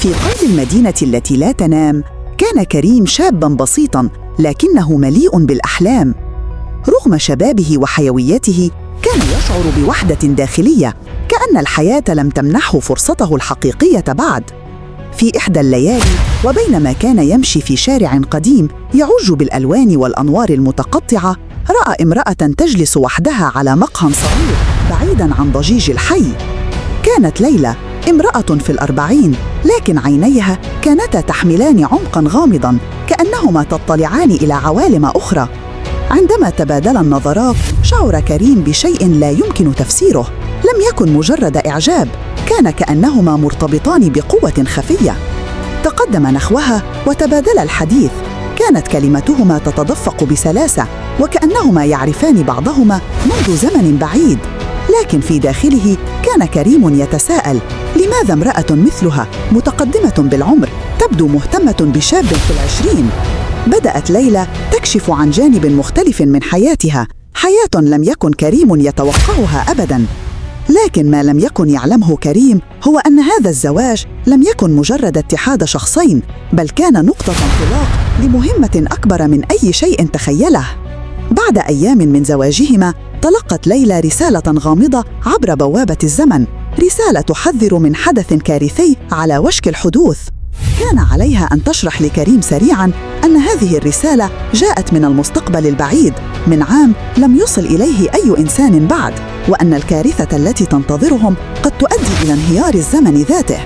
في قلب المدينة التي لا تنام، كان كريم شاباً بسيطاً لكنه مليء بالأحلام. رغم شبابه وحيويته، كان يشعر بوحدة داخلية، كأن الحياة لم تمنحه فرصته الحقيقية بعد. في إحدى الليالي، وبينما كان يمشي في شارع قديم يعج بالألوان والأنوار المتقطعة، رأى امرأة تجلس وحدها على مقهى صغير بعيداً عن ضجيج الحي. كانت ليلى، امرأة في الأربعين، لكن عينيها كانتا تحملان عمقاً غامضاً، كأنهما تطلعان إلى عوالم أخرى. عندما تبادل النظرات، شعر كريم بشيء لا يمكن تفسيره. لم يكن مجرد إعجاب، كان كأنهما مرتبطان بقوة خفية. تقدم نحوها وتبادل الحديث. كانت كلماتهما تتدفق بسلاسة، وكأنهما يعرفان بعضهما منذ زمن بعيد. لكن في داخله كان كريم يتساءل: لماذا امرأة مثلها متقدمة بالعمر تبدو مهتمة بشاب في العشرين؟ بدأت ليلى تكشف عن جانب مختلف من حياتها، حياة لم يكن كريم يتوقعها أبداً. لكن ما لم يكن يعلمه كريم هو أن هذا الزواج لم يكن مجرد اتحاد شخصين، بل كان نقطة انطلاق لمهمة أكبر من أي شيء تخيله. بعد أيام من زواجهما، تلقت ليلى رسالة غامضة عبر بوابة الزمن، رسالة تحذر من حدث كارثي على وشك الحدوث. كان عليها أن تشرح لكريم سريعاً أن هذه الرسالة جاءت من المستقبل البعيد، من عام لم يصل إليه أي إنسان بعد، وأن الكارثة التي تنتظرهم قد تؤدي إلى انهيار الزمن ذاته.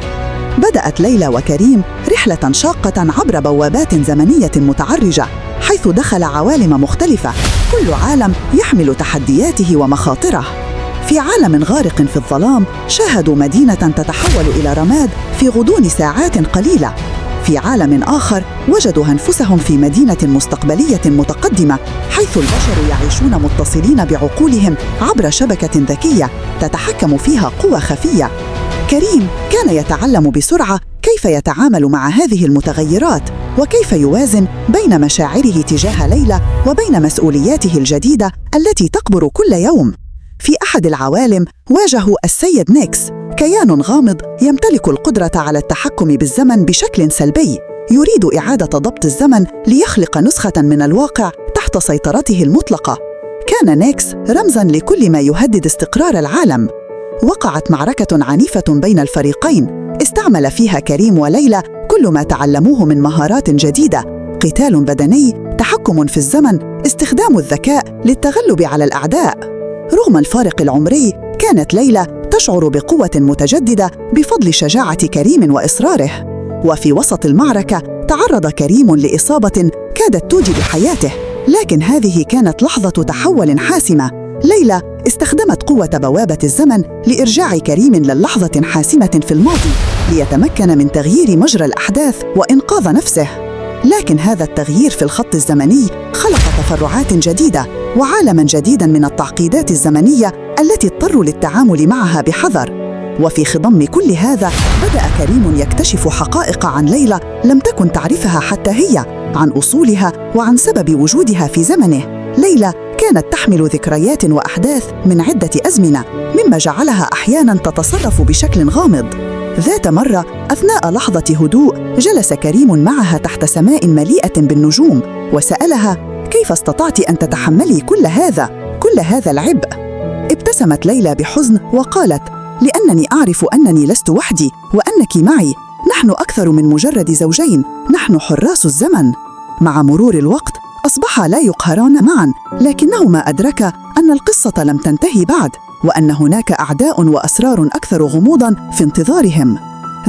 بدأت ليلى وكريم رحلة شاقة عبر بوابات زمنية متعرجة، حيث دخل عوالم مختلفة، كل عالم يحمل تحدياته ومخاطره. في عالم غارق في الظلام، شاهدوا مدينة تتحول إلى رماد في غضون ساعات قليلة. في عالم آخر، وجدوا أنفسهم في مدينة مستقبلية متقدمة، حيث البشر يعيشون متصلين بعقولهم عبر شبكة ذكية تتحكم فيها قوى خفية. كريم كان يتعلم بسرعة كيف يتعامل مع هذه المتغيرات، وكيف يوازن بين مشاعره تجاه ليلى وبين مسؤولياته الجديدة التي تكبر كل يوم. في أحد العوالم واجهوا السيد نيكس، كيان غامض يمتلك القدرة على التحكم بالزمن بشكل سلبي، يريد إعادة ضبط الزمن ليخلق نسخة من الواقع تحت سيطرته المطلقة. كان نيكس رمزاً لكل ما يهدد استقرار العالم. وقعت معركة عنيفة بين الفريقين، استعمل فيها كريم وليلى كل ما تعلموه من مهارات جديدة: قتال بدني، تحكم في الزمن، استخدام الذكاء للتغلب على الأعداء. رغم الفارق العمري، كانت ليلى تشعر بقوة متجددة بفضل شجاعة كريم وإصراره. وفي وسط المعركة، تعرض كريم لإصابة كادت تودي بحياته، لكن هذه كانت لحظة تحول حاسمة. ليلى استخدمت قوة بوابة الزمن لإرجاع كريم للحظة حاسمة في الماضي، ليتمكن من تغيير مجرى الأحداث وإنقاذ نفسه. لكن هذا التغيير في الخط الزمني خلق تفرعات جديدة وعالماً جديداً من التعقيدات الزمنية التي اضطروا للتعامل معها بحذر. وفي خضم كل هذا، بدأ كريم يكتشف حقائق عن ليلى لم تكن تعرفها حتى هي، عن أصولها وعن سبب وجودها في زمنه. ليلى كانت تحمل ذكريات وأحداث من عدة أزمنة، مما جعلها أحياناً تتصرف بشكل غامض. ذات مرة، أثناء لحظة هدوء، جلس كريم معها تحت سماء مليئة بالنجوم، وسألها: كيف استطعت أن تتحملي كل هذا العبء؟ ابتسمت ليلى بحزن وقالت: لأنني أعرف أنني لست وحدي، وأنك معي. نحن أكثر من مجرد زوجين، نحن حراس الزمن. مع مرور الوقت، أصبحا لا يقهران معا، لكنهما أدركا أن القصة لم تنتهي بعد، وأن هناك أعداء وأسرار أكثر غموضاً في انتظارهم.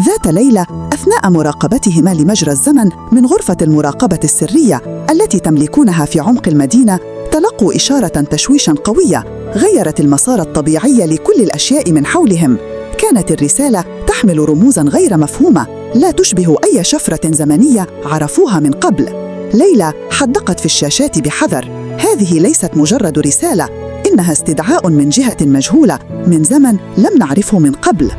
ذات ليلة، أثناء مراقبتهما لمجرى الزمن من غرفة المراقبة السرية التي تملكونها في عمق المدينة، تلقوا إشارة تشويشاً قوية غيرت المسار الطبيعي لكل الأشياء من حولهم. كانت الرسالة تحمل رموزاً غير مفهومة، لا تشبه أي شفرة زمنية عرفوها من قبل. ليلى حدقت في الشاشات بحذر: هذه ليست مجرد رسالة، إنها استدعاء من جهة مجهولة من زمن لم نعرفه من قبل.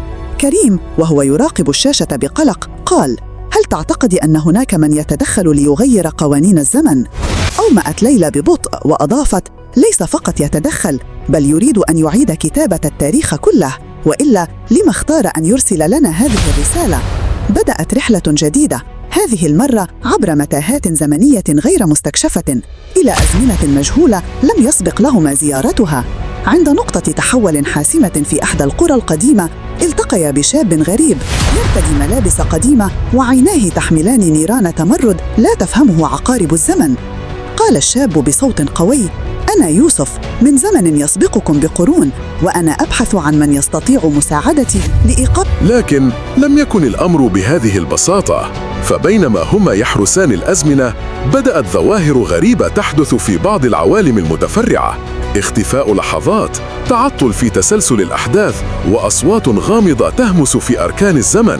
كريم وهو يراقب الشاشة بقلق قال: هل تعتقد أن هناك من يتدخل ليغير قوانين الزمن؟ أومأت ليلى ببطء وأضافت: ليس فقط يتدخل، بل يريد أن يعيد كتابة التاريخ كله، وإلا لما اختار أن يرسل لنا هذه الرسالة؟ بدأت رحلة جديدة، هذه المرة عبر متاهات زمنية غير مستكشفة إلى أزمنة مجهولة لم يسبق لهما زيارتها. عند نقطة تحول حاسمة في إحدى القرى القديمة، التقيا بشاب غريب يرتدي ملابس قديمة وعيناه تحملان نيران تمرد لا تفهمه عقارب الزمن. قال الشاب بصوت قوي: أنا يوسف، من زمن يسبقكم بقرون، وأنا أبحث عن من يستطيع مساعدتي لإيقاف. لكن لم يكن الأمر بهذه البساطة، فبينما هما يحرسان الأزمنة بدأت ظواهر غريبة تحدث في بعض العوالم المتفرعة: اختفاء لحظات، تعطل في تسلسل الأحداث، وأصوات غامضة تهمس في أركان الزمن.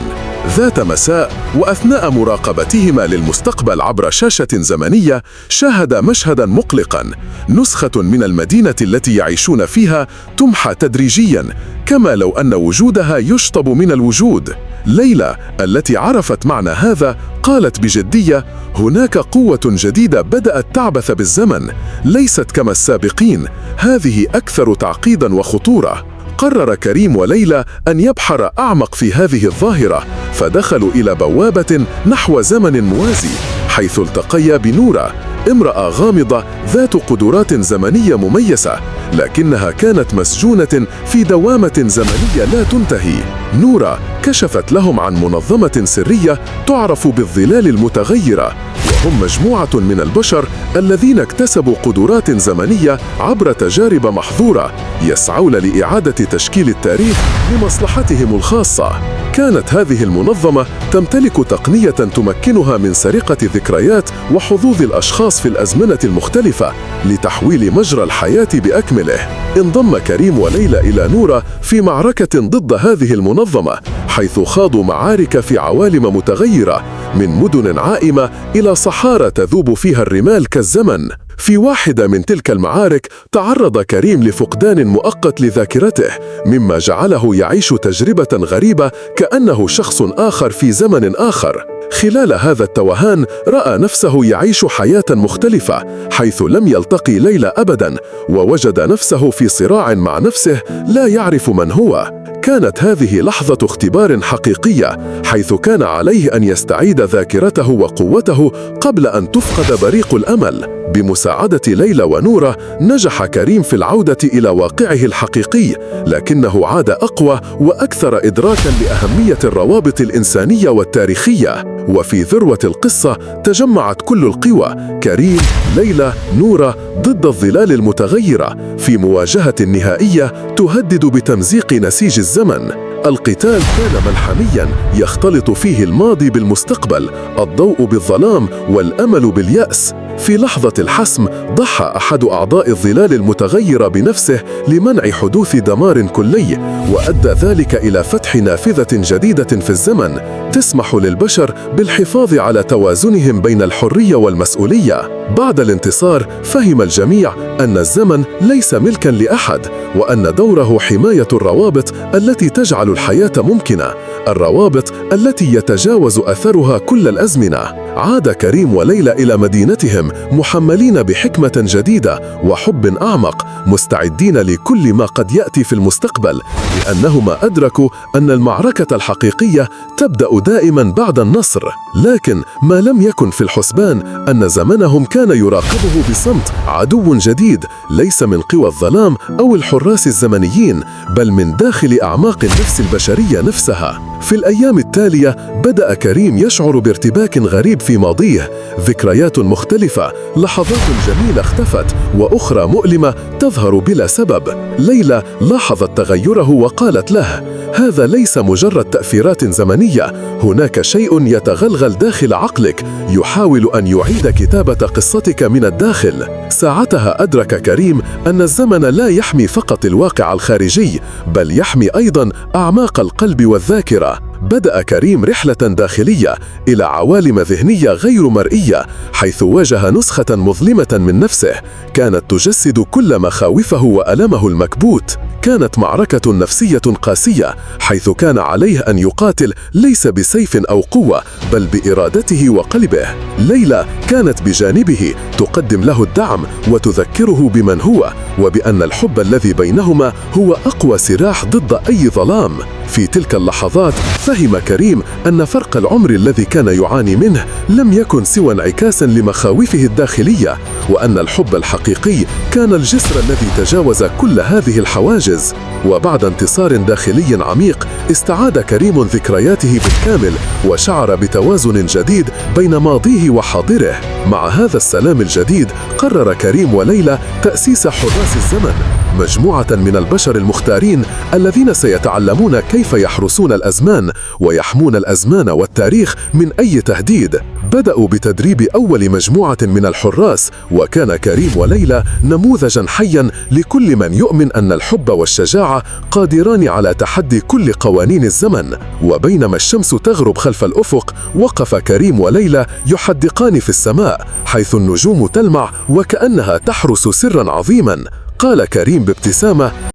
ذات مساء، وأثناء مراقبتهما للمستقبل عبر شاشة زمنية، شاهد مشهداً مقلقاً: نسخة من المدينة التي يعيشون فيها تمحى تدريجياً، كما لو أن وجودها يشطب من الوجود. ليلى التي عرفت معنى هذا قالت بجدية: هناك قوة جديدة بدأت تعبث بالزمن، ليست كما السابقين، هذه أكثر تعقيداً وخطورة. قرر كريم وليلى أن يبحر أعمق في هذه الظاهرة، فدخلوا إلى بوابة نحو زمن موازي، حيث التقيا بنورة، امرأة غامضة ذات قدرات زمنية مميزة، لكنها كانت مسجونة في دوامة زمنية لا تنتهي. نورة كشفت لهم عن منظمة سرية تعرف بالظلال المتغيرة، وهم مجموعة من البشر الذين اكتسبوا قدرات زمنية عبر تجارب محظورة، يسعون لإعادة تشكيل التاريخ لمصلحتهم الخاصة. كانت هذه المنظمة تمتلك تقنية تمكنها من سرقة ذكريات وحظوظ الأشخاص في الأزمنة المختلفة لتحويل مجرى الحياة بأكمله. انضم كريم وليلى إلى نورة في معركة ضد هذه المنظمة، حيث خاضوا معارك في عوالم متغيرة، من مدن عائمة إلى صحارى تذوب فيها الرمال كالزمن. في واحدة من تلك المعارك تعرض كريم لفقدان مؤقت لذاكرته، مما جعله يعيش تجربة غريبة كأنه شخص آخر في زمن آخر. خلال هذا التوهان رأى نفسه يعيش حياة مختلفة، حيث لم يلتقي ليلى أبداً، ووجد نفسه في صراع مع نفسه لا يعرف من هو. كانت هذه لحظة اختبار حقيقية، حيث كان عليه أن يستعيد ذاكرته وقوته قبل أن تفقد بريق الأمل. بمساعدة ليلى ونورة نجح كريم في العودة إلى واقعه الحقيقي، لكنه عاد أقوى وأكثر إدراكاً لأهمية الروابط الإنسانية والتاريخية. وفي ذروة القصة تجمعت كل القوى: كريم، ليلى، نورة، ضد الظلال المتغيرة في مواجهة نهائية تهدد بتمزيق نسيج الزمن. القتال كان ملحمياً يختلط فيه الماضي بالمستقبل، الضوء بالظلام والأمل باليأس. في لحظة الحسم ضحى أحد أعضاء الظلال المتغيرة بنفسه لمنع حدوث دمار كلي، وأدى ذلك إلى فتح نافذة جديدة في الزمن تسمح للبشر بالحفاظ على توازنهم بين الحرية والمسؤولية. بعد الانتصار فهم الجميع أن الزمن ليس ملكاً لأحد، وأن دوره حماية الروابط التي تجعل الحياة ممكنة، الروابط التي يتجاوز أثرها كل الأزمنة. عاد كريم وليلى إلى مدينتهم محملين بحكمة جديدة وحب أعمق، مستعدين لكل ما قد يأتي في المستقبل، لأنهما أدركوا أن المعركة الحقيقية تبدأ دائما بعد النصر. لكن ما لم يكن في الحسبان أن زمنهم كان يراقبه بصمت عدو جديد، ليس من قوى الظلام أو الحراس الزمنيين، بل من داخل أعماق النفس البشرية نفسها. في الأيام التالية بدأ كريم يشعر بارتباك غريب في ماضيه، ذكريات مختلفة، لحظات جميلة اختفت وأخرى مؤلمة تظهر بلا سبب. ليلى لاحظت تغيره وقالت له: هذا ليس مجرد تأثيرات زمنية، هناك شيء يتغلغل داخل عقلك يحاول أن يعيد كتابة قصتك من الداخل. ساعتها أدرك كريم أن الزمن لا يحمي فقط الواقع الخارجي، بل يحمي أيضاً أعماق القلب والذاكرة. بدأ كريم رحلة داخلية إلى عوالم ذهنية غير مرئية، حيث واجه نسخة مظلمة من نفسه كانت تجسد كل مخاوفه وألمه المكبوت. كانت معركة نفسية قاسية، حيث كان عليه أن يقاتل ليس بسيف أو قوة، بل بإرادته وقلبه. ليلى كانت بجانبه تقدم له الدعم وتذكره بمن هو، وبأن الحب الذي بينهما هو أقوى سلاح ضد أي ظلام. في تلك اللحظات فهم كريم أن فرق العمر الذي كان يعاني منه لم يكن سوى انعكاسا لمخاوفه الداخلية، وأن الحب الحقيقي كان الجسر الذي تجاوز كل هذه الحواجز. وبعد انتصار داخلي عميق استعاد كريم ذكرياته بالكامل وشعر بتوازن جديد بين ماضيه وحاضره. مع هذا السلام الجديد قرر كريم وليلى تأسيس حراس الزمن، مجموعة من البشر المختارين الذين سيتعلمون كيف يحرسون الأزمان ويحمون الأزمان والتاريخ من أي تهديد. بدأوا بتدريب أول مجموعة من الحراس، وكان كريم وليلى نموذجاً حياً لكل من يؤمن أن الحب والشجاعة قادران على تحدي كل قوانين الزمن. وبينما الشمس تغرب خلف الأفق وقف كريم وليلى يحدقان في السماء حيث النجوم تلمع وكأنها تحرس سراً عظيماً. قال كريم بابتسامة: